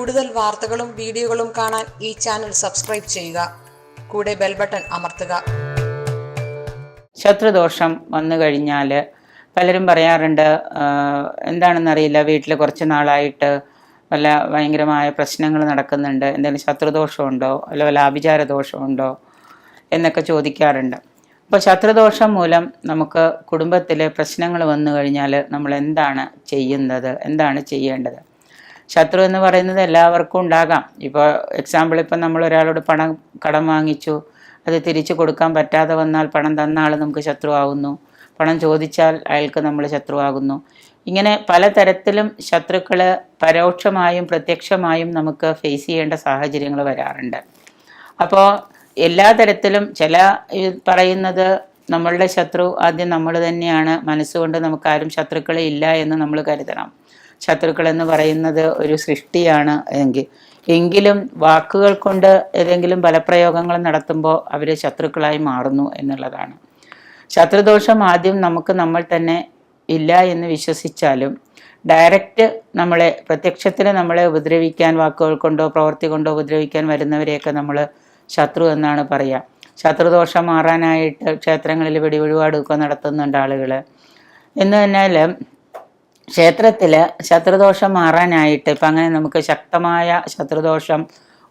കൂടുതൽ വാർത്തകളും വീഡിയോകളും കാണാൻ ഈ ചാനൽ സബ്സ്ക്രൈബ് ചെയ്യുക. കൂടെ ബെൽ ബട്ടൺ അമർത്തുക. ശത്രുദോഷം വന്നു കഴിഞ്ഞാൽ പലരും പറയാറുണ്ട്, എന്താണെന്നറിയില്ല, വീട്ടിൽ കുറച്ച് നാളായിട്ട് ഭയങ്കരമായ പ്രശ്നങ്ങൾ നടക്കുന്നുണ്ട്, എന്തെങ്കിലും ശത്രുദോഷമുണ്ടോ അല്ല വല്ല ആഭിചാര ദോഷമുണ്ടോ എന്നൊക്കെ ചോദിക്കാറുണ്ട്. അപ്പോൾ ശത്രുദോഷം മൂലം നമുക്ക് കുടുംബത്തിൽ പ്രശ്നങ്ങൾ വന്നു കഴിഞ്ഞാൽ നമ്മൾ എന്താണ് ചെയ്യുന്നത്, എന്താണ് ചെയ്യേണ്ടത്? ശത്രു എന്ന് പറയുന്നത് എല്ലാവർക്കും ഉണ്ടാകാം. ഇപ്പോൾ എക്സാമ്പിൾ, ഇപ്പം നമ്മൾ ഒരാളോട് കടം വാങ്ങിച്ചു, അത് തിരിച്ചു കൊടുക്കാൻ പറ്റാതെ വന്നാൽ പണം തന്ന ആൾ നമുക്ക് ശത്രുവാകുന്നു, പണം ചോദിച്ചാൽ അയാൾക്ക് നമ്മൾ ശത്രുവാകുന്നു. ഇങ്ങനെ പലതരത്തിലും ശത്രുക്കൾ പരോക്ഷമായും പ്രത്യക്ഷമായും നമുക്ക് ഫേസ് ചെയ്യേണ്ട സാഹചര്യങ്ങൾ വരാറുണ്ട്. അപ്പോൾ എല്ലാ തരത്തിലും പറയുന്നത് നമ്മളുടെ ശത്രു ആദ്യം നമ്മൾ തന്നെയാണ്. മനസ്സുകൊണ്ട് നമുക്കാരും ശത്രുക്കളെ ഇല്ല എന്ന് നമ്മൾ കരുതണം. ശത്രുക്കൾ എന്ന് പറയുന്നത് ഒരു സൃഷ്ടിയാണ് എങ്കിലും വാക്കുകൾ കൊണ്ട് ഏതെങ്കിലും ബലപ്രയോഗങ്ങൾ നടത്തുമ്പോൾ അവർ ശത്രുക്കളായി മാറുന്നു എന്നുള്ളതാണ്. ശത്രുദോഷം ആദ്യം നമ്മൾ തന്നെ ഇല്ല എന്ന് വിശ്വസിച്ചാലും ഡയറക്റ്റ് പ്രത്യക്ഷത്തിൽ നമ്മളെ ഉപദ്രവിക്കാൻ, വാക്കുകൾ കൊണ്ടോ പ്രവൃത്തി കൊണ്ടോ ഉപദ്രവിക്കാൻ വരുന്നവരെയൊക്കെ നമ്മൾ ശത്രു എന്നാണ് പറയുക. ശത്രുദോഷം മാറാനായിട്ട് ക്ഷേത്രങ്ങളിൽ വെടിവഴിപാടൊക്കെ നടത്തുന്നുണ്ട് ആളുകൾ. എന്ന് പറഞ്ഞാൽ ക്ഷേത്രത്തിൽ ശത്രുദോഷം മാറാനായിട്ട് ഇപ്പം അങ്ങനെ നമുക്ക് ശക്തമായ ശത്രുദോഷം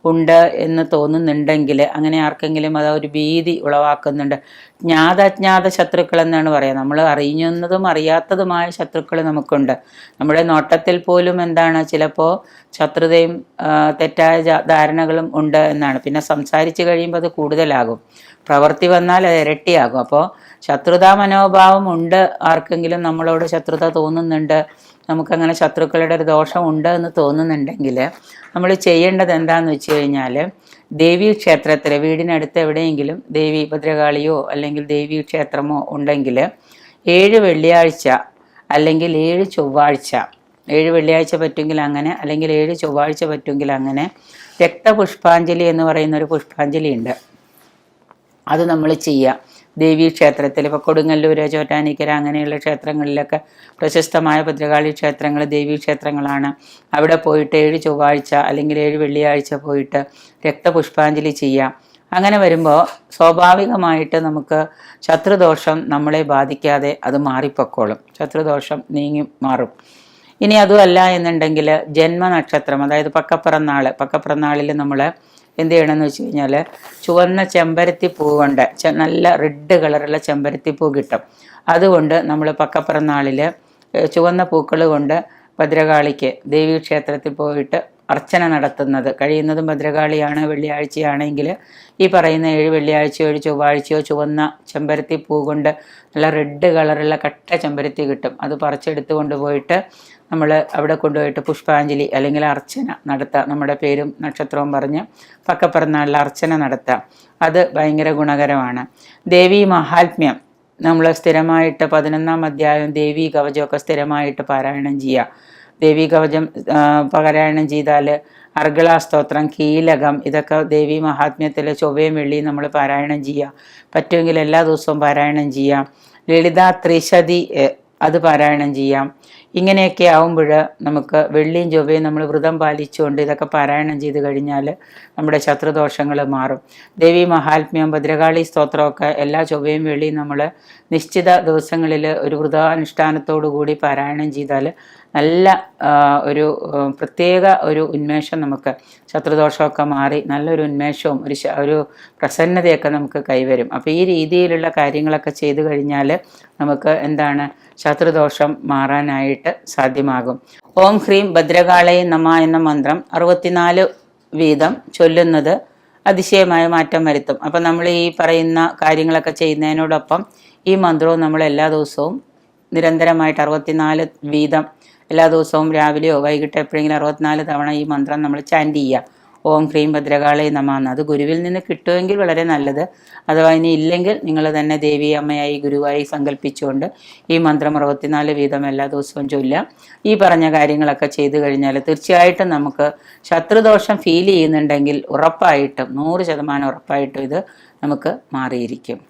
ഉണ്ട് എന്ന് തോന്നുന്നുണ്ടെങ്കിൽ, അങ്ങനെ ആർക്കെങ്കിലും അതൊരു ഭീതി ഉളവാക്കുന്നുണ്ട്. ജ്ഞാതജ്ഞാത ശത്രുക്കൾ എന്നാണ് പറയുക. നമ്മൾ അറിയുന്നതും അറിയാത്തതുമായ ശത്രുക്കൾ നമുക്കുണ്ട്. നമ്മുടെ നോട്ടത്തിൽ പോലും ചിലപ്പോൾ ശത്രുതയും തെറ്റായ ധാരണകളും ഉണ്ട് എന്നാണ്. പിന്നെ സംസാരിച്ച് കഴിയുമ്പോൾ അത് കൂടുതലാകും, പ്രവൃത്തി വന്നാൽ അത് ഇരട്ടിയാകും. അപ്പോൾ ശത്രുതാ മനോഭാവം ഉണ്ട്, ആർക്കെങ്കിലും നമ്മളോട് ശത്രുത തോന്നുന്നുണ്ട്, നമുക്കങ്ങനെ ശത്രുക്കളുടെ ഒരു ദോഷം ഉണ്ട് എന്ന് തോന്നുന്നുണ്ടെങ്കിൽ നമ്മൾ ചെയ്യേണ്ടത് എന്താണെന്ന് വെച്ച് കഴിഞ്ഞാൽ, ദേവീ ക്ഷേത്രത്തിൽ വീടിനടുത്ത് എവിടെയെങ്കിലും ദേവി ഭദ്രകാളിയോ അല്ലെങ്കിൽ ദേവീ ക്ഷേത്രമോ ഉണ്ടെങ്കിൽ 7 വെള്ളിയാഴ്ച അല്ലെങ്കിൽ 7 ചൊവ്വാഴ്ച, 7 വെള്ളിയാഴ്ച പറ്റുമെങ്കിൽ അങ്ങനെ, അല്ലെങ്കിൽ 7 ചൊവ്വാഴ്ച പറ്റുമെങ്കിൽ അങ്ങനെ രക്തപുഷ്പാഞ്ജലി എന്ന് പറയുന്ന ഒരു പുഷ്പാഞ്ജലി ഉണ്ട്. അത് നമ്മൾ ചെയ്യുക ദേവീ ക്ഷേത്രത്തിൽ. ഇപ്പോൾ കൊടുങ്ങല്ലൂർ, ചോറ്റാനിക്കര അങ്ങനെയുള്ള ക്ഷേത്രങ്ങളിലൊക്കെ പ്രശസ്തമായ ഭദ്രകാളി ക്ഷേത്രങ്ങൾ ദേവീ ക്ഷേത്രങ്ങളാണ്. അവിടെ പോയിട്ട് 7 ചൊവ്വാഴ്ച അല്ലെങ്കിൽ 7 വെള്ളിയാഴ്ച പോയിട്ട് രക്തപുഷ്പാഞ്ജലി ചെയ്യാം. അങ്ങനെ വരുമ്പോൾ സ്വാഭാവികമായിട്ട് നമുക്ക് ശത്രുദോഷം നമ്മളെ ബാധിക്കാതെ അത് മാറിപ്പൊക്കോളും, ശത്രുദോഷം നീങ്ങി മാറും. ഇനി അതുമല്ല എന്നുണ്ടെങ്കിൽ ജന്മനക്ഷത്രം, അതായത് പക്കപ്പിറന്നാളിൽ നമ്മൾ എന്ത് ചെയ്യണമെന്ന് വെച്ച് കഴിഞ്ഞാൽ, ചുവന്ന ചെമ്പരത്തി പൂ കൊണ്ട്, നല്ല റെഡ് കളറുള്ള ചെമ്പരത്തി പൂ കിട്ടും. അതുകൊണ്ട് നമ്മൾ പക്കപ്പിറന്നാളിൽ ചുവന്ന പൂക്കൾ കൊണ്ട് ഭദ്രകാളിക്ക് ദേവീ ക്ഷേത്രത്തിൽ പോയിട്ട് അർച്ചന നടത്തുന്നത്, കഴിയുന്നതും ഭദ്രകാളിയാണ് വെള്ളിയാഴ്ചയാണെങ്കിൽ ഈ പറയുന്ന 7 വെള്ളിയാഴ്ചയോ 7 ചൊവ്വാഴ്ചയോ ചുവന്ന ചെമ്പരത്തി പൂ കൊണ്ട് നല്ല റെഡ് കളറുള്ള കട്ട ചെമ്പരത്തി കിട്ടും. അത് പറിച്ചെടുത്ത് കൊണ്ടുപോയിട്ട് നമ്മൾ അവിടെ കൊണ്ടുപോയിട്ട് പുഷ്പാഞ്ജലി അല്ലെങ്കിൽ അർച്ചന നടത്തുക. നമ്മുടെ പേരും നക്ഷത്രവും പറഞ്ഞ് പക്കപ്പിറന്നാളിൽ അർച്ചന നടത്തുക. അത് ഭയങ്കര ഗുണകരമാണ്. ദേവീ മഹാത്മ്യം നമ്മൾ സ്ഥിരമായിട്ട് 11-ാം അധ്യായം ദേവീ കവചമൊക്കെ സ്ഥിരമായിട്ട് പാരായണം ചെയ്യുക. ദേവീ കവചം പാരായണം ചെയ്താൽ അർഗളാസ്തോത്രം, കീലകം, ഇതൊക്കെ ദേവീ മഹാത്മ്യത്തിൽ ചൊവ്വയും വെള്ളിയും നമ്മൾ പാരായണം ചെയ്യുക. പറ്റുമെങ്കിൽ എല്ലാ ദിവസവും പാരായണം ചെയ്യാം. ലളിത ത്രിശതി അത് പാരായണം ചെയ്യാം. ഇങ്ങനെയൊക്കെ ആവുമ്പോൾ നമുക്ക് വെള്ളിയും ചൊവ്വയും നമ്മൾ വ്രതം പാലിച്ചുകൊണ്ട് ഇതൊക്കെ പാരായണം ചെയ്ത് കഴിഞ്ഞാൽ നമ്മുടെ ശത്രുദോഷങ്ങൾ മാറും. ദേവീ മഹാത്മ്യം, ഭദ്രകാളി സ്തോത്രമൊക്കെ എല്ലാ ചൊവ്വയും വെള്ളിയും നമ്മൾ നിശ്ചിത ദിവസങ്ങളിൽ ഒരു വ്രതാനുഷ്ഠാനത്തോടു കൂടി പാരായണം ചെയ്താൽ നല്ല ഒരു പ്രത്യേക ഒരു ഉന്മേഷം, നമുക്ക് ശത്രുദോഷമൊക്കെ മാറി നല്ലൊരു ഉന്മേഷവും ഒരു പ്രസന്നതയൊക്കെ നമുക്ക് കൈവരും. അപ്പോൾ ഈ രീതിയിലുള്ള കാര്യങ്ങളൊക്കെ ചെയ്തു കഴിഞ്ഞാൽ നമുക്ക് ശത്രുദോഷം മാറാനായിട്ട് സാധ്യമാകും. ഓം ഹ്രീം ഭദ്രകാളയെ നമ എന്ന മന്ത്രം 64 വീതം ചൊല്ലുന്നത് അതിശയമായ മാറ്റം വരുത്തും. അപ്പം നമ്മൾ ഈ പറയുന്ന കാര്യങ്ങളൊക്കെ ചെയ്യുന്നതിനോടൊപ്പം ഈ മന്ത്രവും നമ്മൾ എല്ലാ ദിവസവും നിരന്തരമായിട്ട് 64 വീതം എല്ലാ ദിവസവും രാവിലെയോ വൈകിട്ടോ എപ്പോഴെങ്കിലും 64 തവണ ഈ മന്ത്രം നമ്മൾ ചാൻറ്റ് ചെയ്യുക. ഓം ഹ്രീം ഭദ്രകാളേ നമഃ എന്ന്. അത് ഗുരുവിൽ നിന്ന് കിട്ടുമെങ്കിൽ വളരെ നല്ലത്. അഥവാ ഇനി ഇല്ലെങ്കിൽ നിങ്ങൾ തന്നെ ദേവി അമ്മയായി ഗുരുവായി സങ്കല്പിച്ചുകൊണ്ട് ഈ മന്ത്രം 64 വീതം എല്ലാ ദിവസവും ചൊല്ലുക. ഈ പറഞ്ഞ കാര്യങ്ങളൊക്കെ ചെയ്തു കഴിഞ്ഞാൽ തീർച്ചയായിട്ടും നമുക്ക് ശത്രുദോഷം ഫീൽ ചെയ്യുന്നുണ്ടെങ്കിൽ ഉറപ്പായിട്ടും 100% ഉറപ്പായിട്ടും ഇത് നമുക്ക് മാറിയിരിക്കും.